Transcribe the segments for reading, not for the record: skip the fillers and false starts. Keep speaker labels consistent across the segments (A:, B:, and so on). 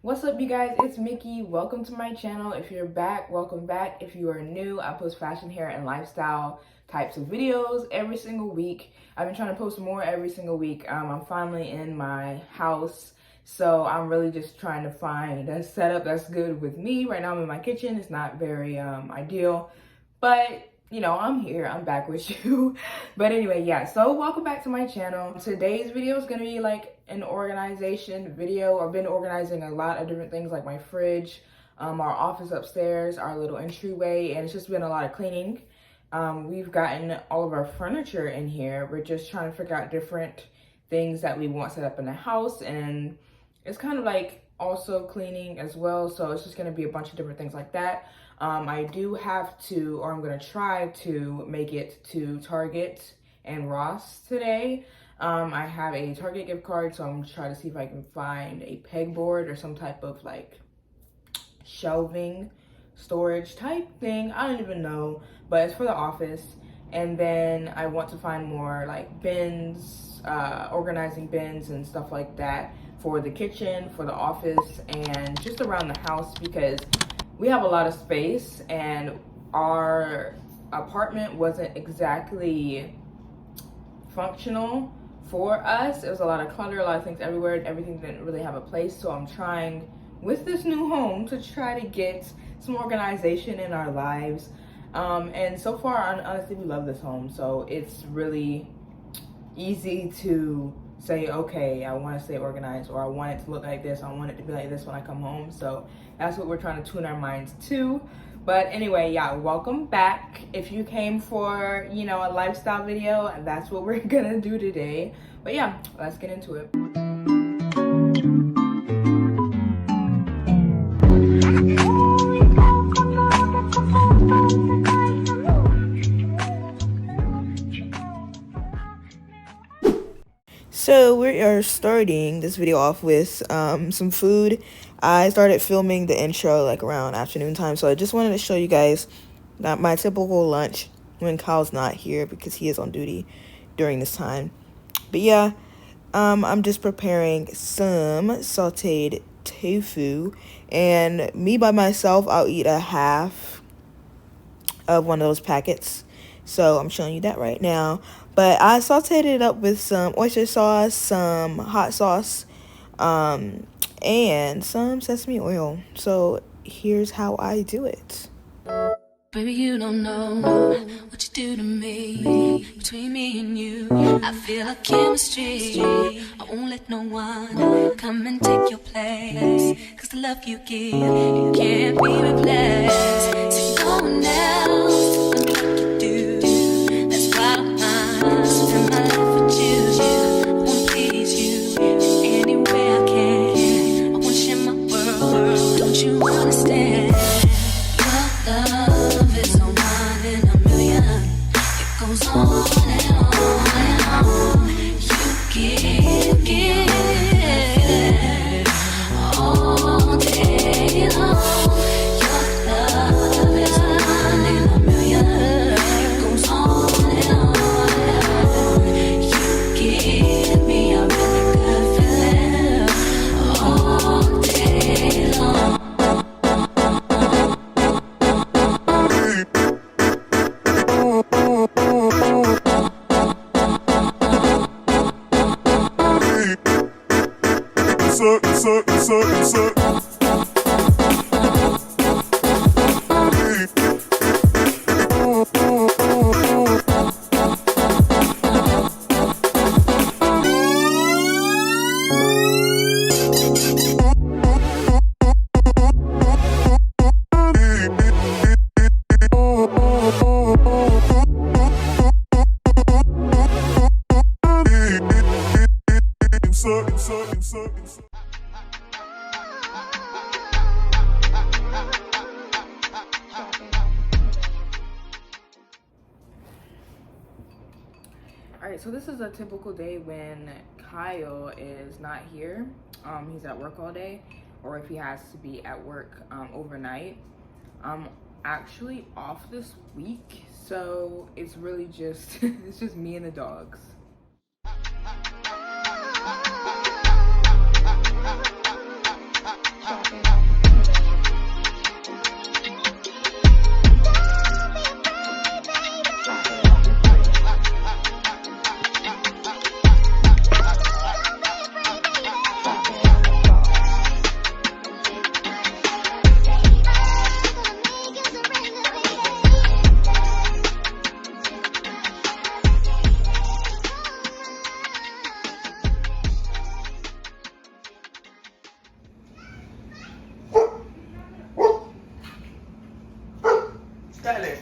A: What's up, you guys? It's Mikki. Welcome to my channel. If you're back, welcome back. If you are new, I post fashion, hair, and lifestyle types of videos every single week. I've been trying to post more every single week. I'm finally in my house, so I'm really just trying to find a setup that's good with me. Right now I'm in my kitchen. It's not very ideal, but you know, I'm here, I'm back with you. But anyway, yeah, so welcome back to my channel. Today's video is gonna be like an organization video. I've been organizing a lot of different things like my fridge, our office upstairs, our little entryway, and it's just been a lot of cleaning. We've gotten all of our furniture in here. We're just trying to figure out different things that we want set up in the house, and it's kind of like also cleaning as well, so it's just gonna be a bunch of different things like that. I do have to, or I'm gonna try to make it to Target and Ross today. I have a Target gift card, so I'm gonna try to see if I can find a pegboard or some type of like shelving storage type thing. I don't even know, but it's for the office. And then I want to find more like bins, organizing bins and stuff like that for the kitchen, for the office, and just around the house, because we have a lot of space and our apartment wasn't exactly functional for us. It was a lot of clutter, a lot of things everywhere. Everything didn't really have a place. So I'm trying with this new home to try to get some organization in our lives. And so far, honestly, we love this home. So it's really easy to say, okay, I want to stay organized, or I want it to look like this, I want it to be like this when I come home. So that's what we're trying to tune our minds to. But anyway, yeah, welcome back. If you came for, you know, a lifestyle video, that's what we're gonna do today. But yeah, let's get into it.
B: So we are starting this video off with some food. I started filming the intro like around afternoon time, so I just wanted to show you guys my typical lunch when Kyle's not here, because he is on duty during this time. But yeah, I'm just preparing some sauteed tofu, and me by myself, I'll eat a half of one of those packets. So I'm showing you that right now. But I sauteed it up with some oyster sauce, some hot sauce, and some sesame oil. So here's how I do it.
C: Baby, you don't know what you do to me. Between me and you, I feel like chemistry. I won't let no one come and take your place, 'cause the love you give, it can't be replaced. See, no one else can do like you do. That's why I spend my life with you. I wanna please you in any way I can. I wanna share my world, don't you understand? Your love is a one in a million. It goes on and on and on. You give all day long. Your love is a one in a million. It goes on and on and on. You give me a really good feeling all day long.
A: Alright, so this is a typical day when Kyle is not here. He's at work all day, or if he has to be at work overnight. I'm actually off this week, so it's really just it's just me and the dogs. Tyler.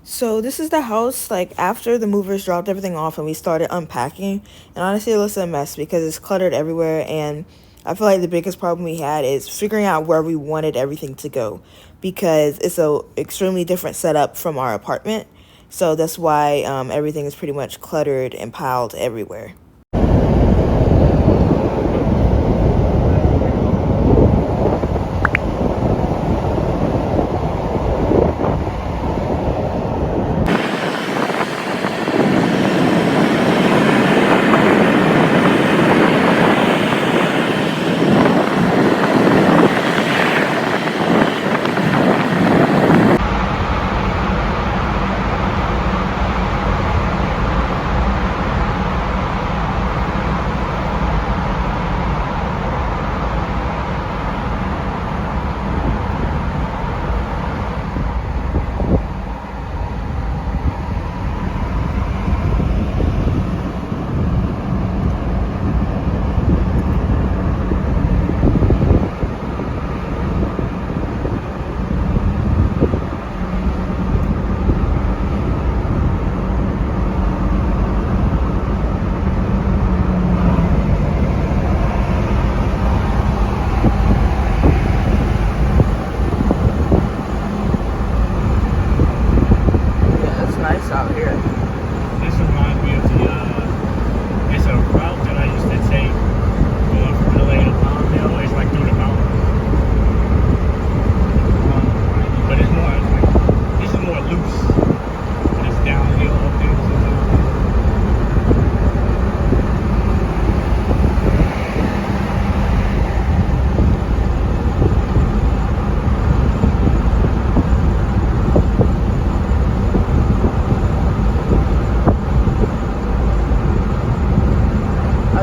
B: So this is the house, like, after the movers dropped everything off and we started unpacking. And honestly, it looks a mess because it's cluttered everywhere. And I feel like the biggest problem we had is figuring out where we wanted everything to go, because it's a extremely different setup from our apartment. So that's why everything is pretty much cluttered and piled everywhere.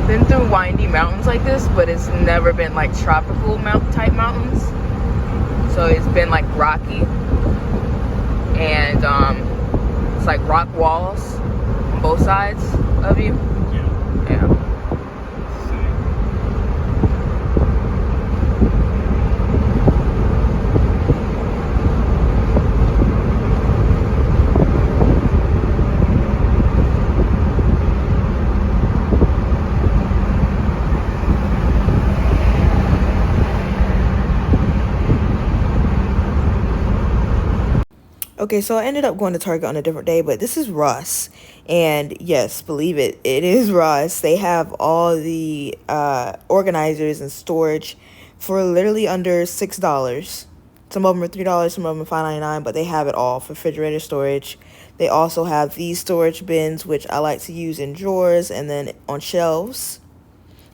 A: Been through windy mountains like this, but it's never been like tropical type mountains. So it's been like rocky, and it's like rock walls on both sides of you. Yeah.
B: Okay, so I ended up going to Target on a different day, but this is Ross. And yes, believe it, it is Ross. They have all the organizers and storage for literally under $6. Some of them are $3, some of them are $5.99, but they have it all for refrigerator storage. They also have these storage bins, which I like to use in drawers and then on shelves.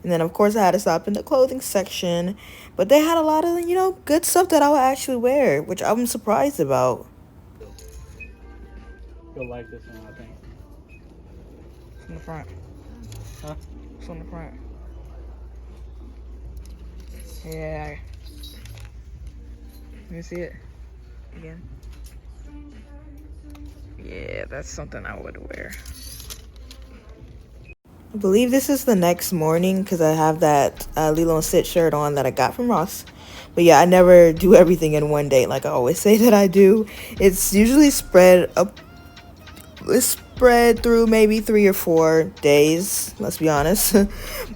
B: And then, of course, I had to stop in the clothing section. But they had a lot of, good stuff that I would actually wear, which I'm surprised about.
D: You'll like this one, I think.
B: It's in the front.
D: Huh?
B: It's on the front. Yeah. Let me see it again. Yeah, that's something I would wear. I believe this is the next morning because I have that Lilo and Stitch shirt on that I got from Ross. But yeah, I never do everything in one day like I always say that I do. It's usually spread through maybe 3 or 4 days, let's be honest.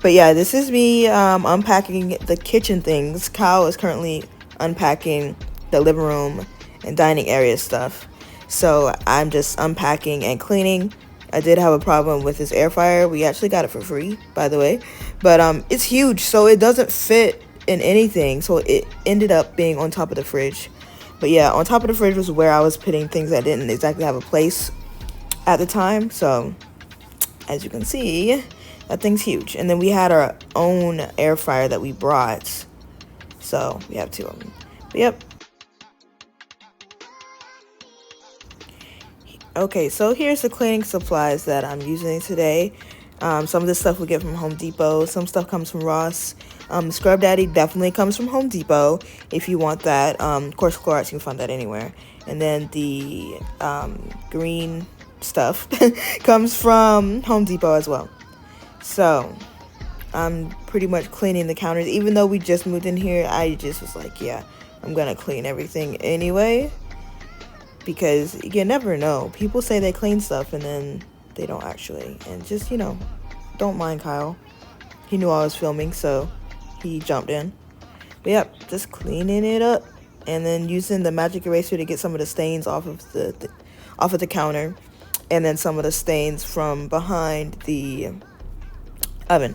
B: But yeah, this is me unpacking the kitchen things. Kyle is currently unpacking the living room and dining area stuff, so I'm just unpacking and cleaning. I did have a problem with this air fryer. We actually got it for free, by the way, but it's huge, so it doesn't fit in anything, so it ended up being on top of the fridge. But yeah, on top of the fridge was where I was putting things that didn't exactly have a place at the time. So as you can see, that thing's huge. And then we had our own air fryer that we brought, so we have 2 of them. But yep. Okay, so here's the cleaning supplies that I'm using today. Some of this stuff we get from Home Depot. Some stuff comes from Ross. Scrub Daddy definitely comes from Home Depot if you want that. Of course, Clorox, you can find that anywhere. And then the green stuff comes from Home Depot as well. So I'm pretty much cleaning the counters. Even though we just moved in here, I just was like, yeah, I'm gonna clean everything anyway, because you never know. People say they clean stuff and then they don't actually. And just, don't mind Kyle. He knew I was filming, so he jumped in. But yep, just cleaning it up and then using the magic eraser to get some of the stains off of the counter, and then some of the stains from behind the oven.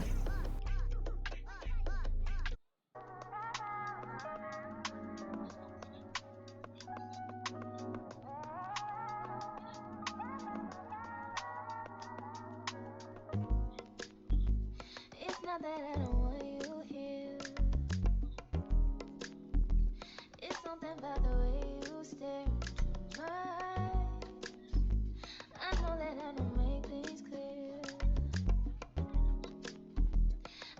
C: It's not that I don't want you here. It's something about the way you stare into my eyes. I know that I don't make things clear.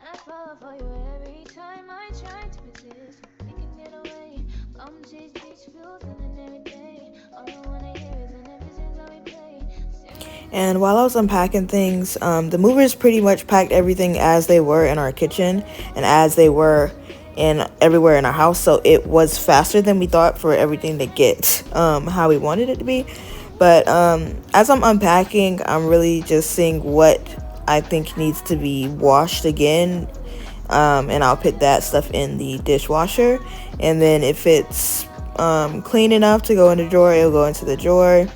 C: I fall for you every time I try to resist. We can get away, come chase beach views and then every day. All I wanna hear is an episode that we play.
B: And while I was unpacking things, the movers pretty much packed everything as they were in our kitchen and as they were in everywhere in our house. So it was faster than we thought for everything to get how we wanted it to be. But as I'm unpacking, I'm really just seeing what I think needs to be washed again. And I'll put that stuff in the dishwasher. And then if it's clean enough to go in the drawer, it'll go into the drawer.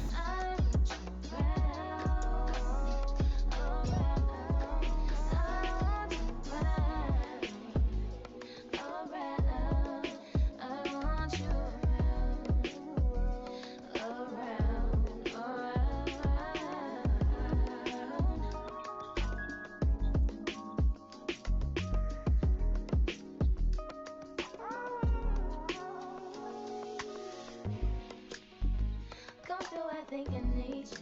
C: Come through, I think I need you.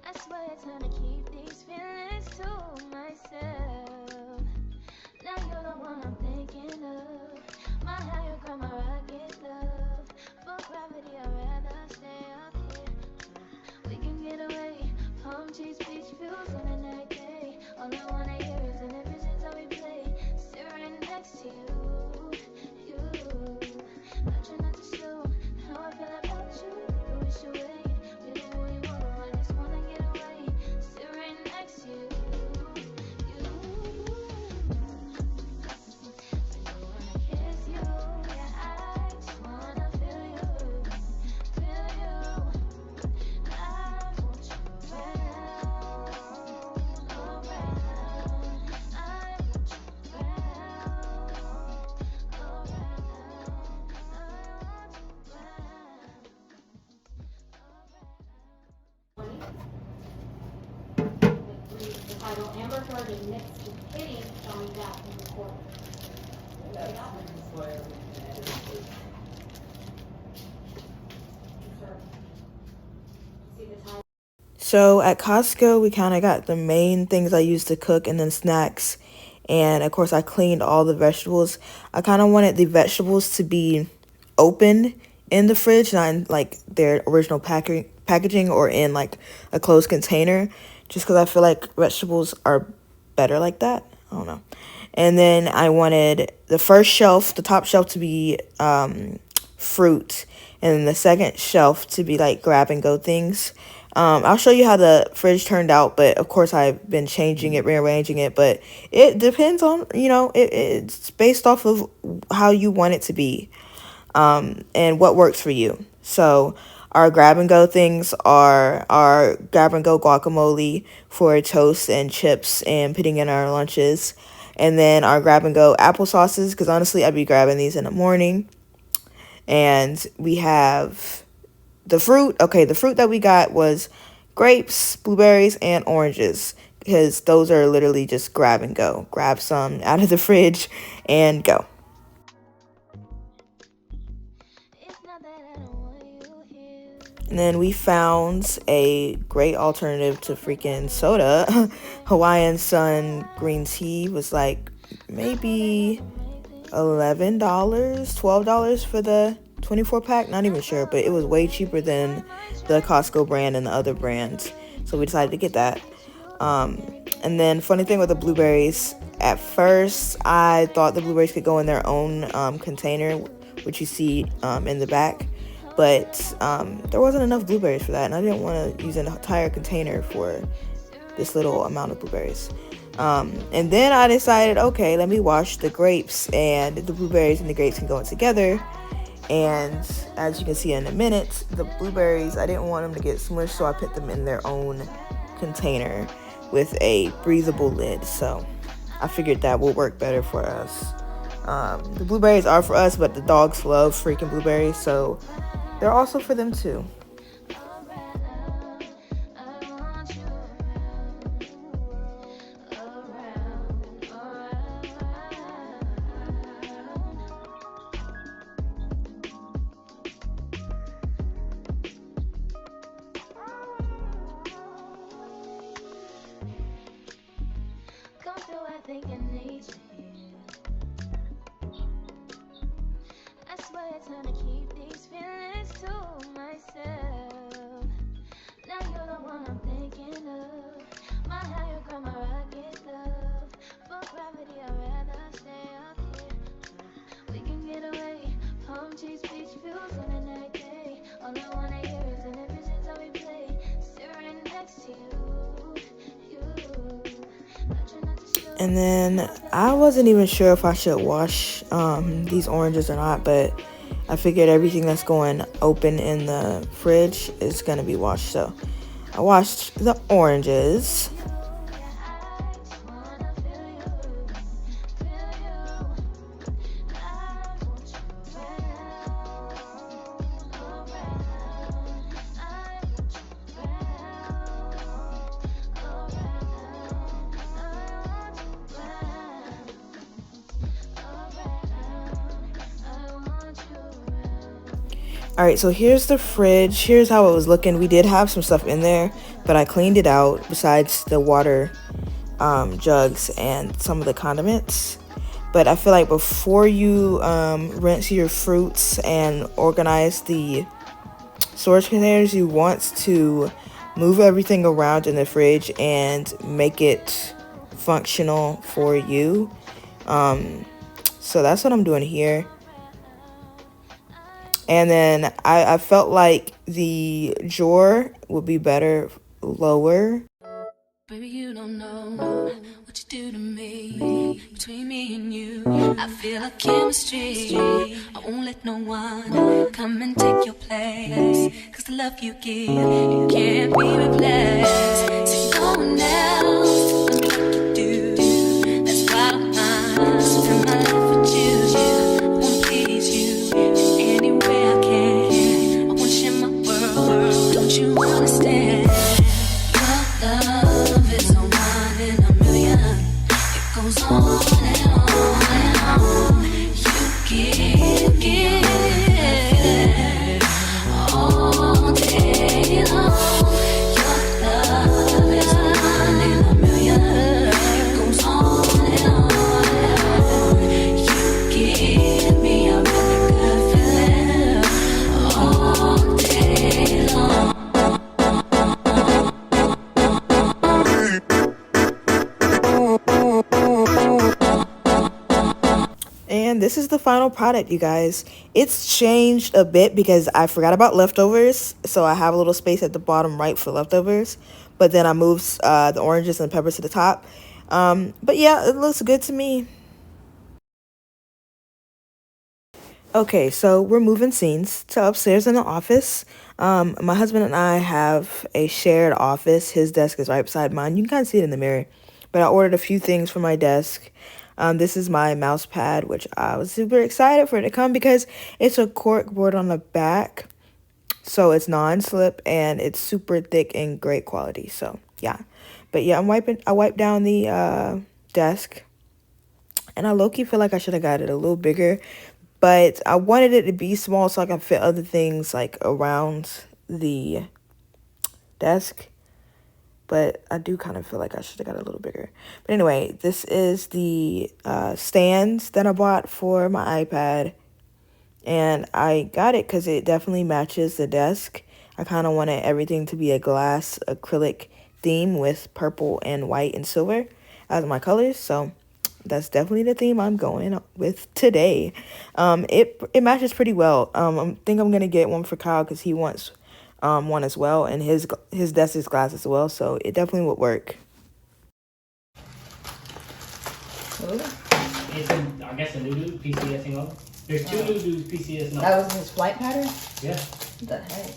C: I swear it's hard to keep these feelings to myself. Now you're the one I'm thinking of. My higher ground, my rocket love. For gravity, I'd rather stay up here. We can get away, palm trees, beach views on a night day. All I wanna hear is an episode that we play. Sit right next to you. I try not to show how I feel about you. But we should wait. We don't really want to. I just wanna get away. Sit right next to you. I don't wanna kiss you. Yeah, I just wanna feel you. Feel you. I want you around. Around. I want you around.
E: The title Amber Heard and Next to Kitty showing that in the court. See the title?
B: So at Costco, we kind of got the main things I use to cook and then snacks. And of course, I cleaned all the vegetables. I kind of wanted the vegetables to be open in the fridge, not in like their original packaging or in like a closed container, just because I feel like vegetables are better like that. I don't know. And then I wanted the first shelf, the top shelf, to be fruit, and then the second shelf to be like grab and go things. I'll show you how the fridge turned out, but of course I've been changing it, rearranging it, but it depends on, it's based off of how you want it to be, and what works for you. So our grab and go things are our grab and go guacamole for toast and chips and putting in our lunches. And then our grab and go applesauces, because honestly, I'd be grabbing these in the morning. And we have the fruit. Okay, the fruit that we got was grapes, blueberries, and oranges, because those are literally just grab and go. Grab some out of the fridge and go. And then we found a great alternative to freaking soda. Hawaiian Sun green tea was like maybe $11, $12 for the 24 pack. Not even sure, but it was way cheaper than the Costco brand and the other brands. So we decided to get that. And then funny thing with the blueberries, at first I thought the blueberries could go in their own container, which you see in the back, but there wasn't enough blueberries for that, and I didn't want to use an entire container for this little amount of blueberries. And then I decided, okay, let me wash the grapes, and the blueberries and the grapes can go in together. And as you can see in a minute, the blueberries, I didn't want them to get smushed, so I put them in their own container with a breathable lid. So I figured that will work better for us. The blueberries are for us, but the dogs love freaking blueberries, so they're also for them too.
C: think I need you. I swear it's time to keep these feelings to myself. Now you're the one I'm thinking of. My higher ground, my rocket love. For gravity, I'd rather stay up here. We can get away. Palm trees, beach views on a night day. All I wanna hear is an visions I replay. Staring next to you.
B: And then I wasn't even sure if I should wash these oranges or not, but I figured everything that's going open in the fridge is gonna be washed. So I washed the oranges. Alright, so here's the fridge. Here's how it was looking. We did have some stuff in there, but I cleaned it out besides the water jugs and some of the condiments. But I feel like before you rinse your fruits and organize the storage containers, you want to move everything around in the fridge and make it functional for you. So that's what I'm doing here. And then I felt like the drawer would be better lower.
C: Baby, you don't know what you do to me. Between me and you, I feel like chemistry. I won't let no one come and take your place. Cause the love you give, it can't be replaced. So no one else does what you do. That's why I'm mine. Spend my life with you. I wanna please you any way I can. I wanna share my world. Don't you understand? Your love is a one in a million. It goes on and on and on. You give all day long. Your love is a one in a million. It goes on and on and on. You give me a really good feeling all day long.
B: And this is the final product, you guys. It's changed a bit because I forgot about leftovers, so I have a little space at the bottom right for leftovers, but then I moved the oranges and peppers to the top. But yeah, it looks good to me. Okay, so we're moving scenes to upstairs in the office. My husband and I have a shared office. His desk is right beside mine. You can kind of see it in the mirror. But I ordered a few things for my desk. This is my mouse pad, which I was super excited for it to come because it's a cork board on the back. So it's non-slip and it's super thick and great quality. So yeah. But yeah, I wiped down the desk. And I low-key feel like I should have got it a little bigger. But I wanted it to be small so I can fit other things like around the desk. But I do kind of feel like I should have got it a little bigger. But anyway, this is the stands that I bought for my iPad. And I got it because it definitely matches the desk. I kind of wanted everything to be a glass acrylic theme with purple and white and silver as my colors. So that's definitely the theme I'm going with today. It matches pretty well. I think I'm gonna get one for Kyle because he wants one as well, and his desk is glass as well, so it definitely would work.
D: It's I guess a Nudu PCSing up. There's two Nudus PCSing up.
A: That was his flight pattern?
D: Yeah.
A: What the heck?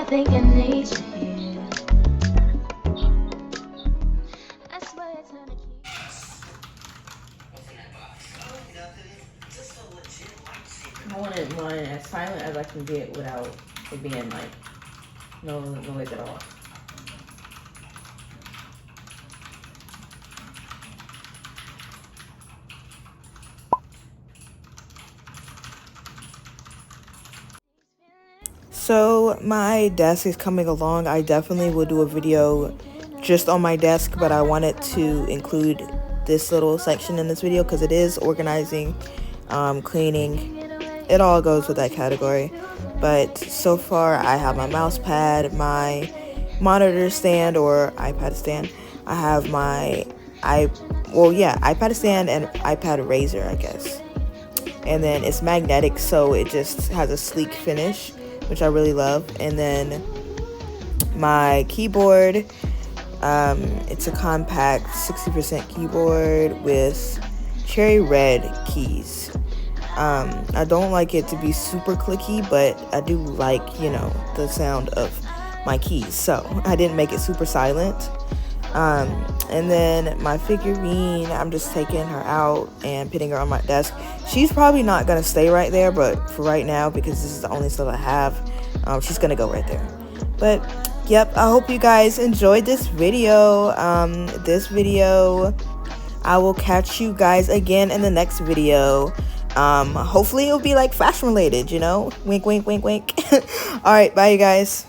C: think I need you. I swear it's gonna keep.
A: I wanted mine as silent as I can get without it being like no noise at all.
B: So my desk is coming along. I definitely will do a video just on my desk, but I wanted to include this little section in this video because it is organizing, cleaning. It all goes with that category. But so far I have my mouse pad, my monitor stand or iPad stand. I have my iPad stand and iPad razor, I guess. And then it's magnetic, so it just has a sleek finish, which I really love. And then my keyboard, it's a compact 60% keyboard with cherry red keys. I don't like it to be super clicky, but I do like, you know, the sound of my keys, so I didn't make it super silent. And then my figurine, I'm just taking her out and putting her on my desk. She's probably not gonna stay right there, but for right now, because this is the only stuff I have, she's gonna go right there. But yep, I hope you guys enjoyed this video. I will catch you guys again in the next video. Hopefully it'll be like fashion related, you know, wink wink wink wink. All right, bye you guys.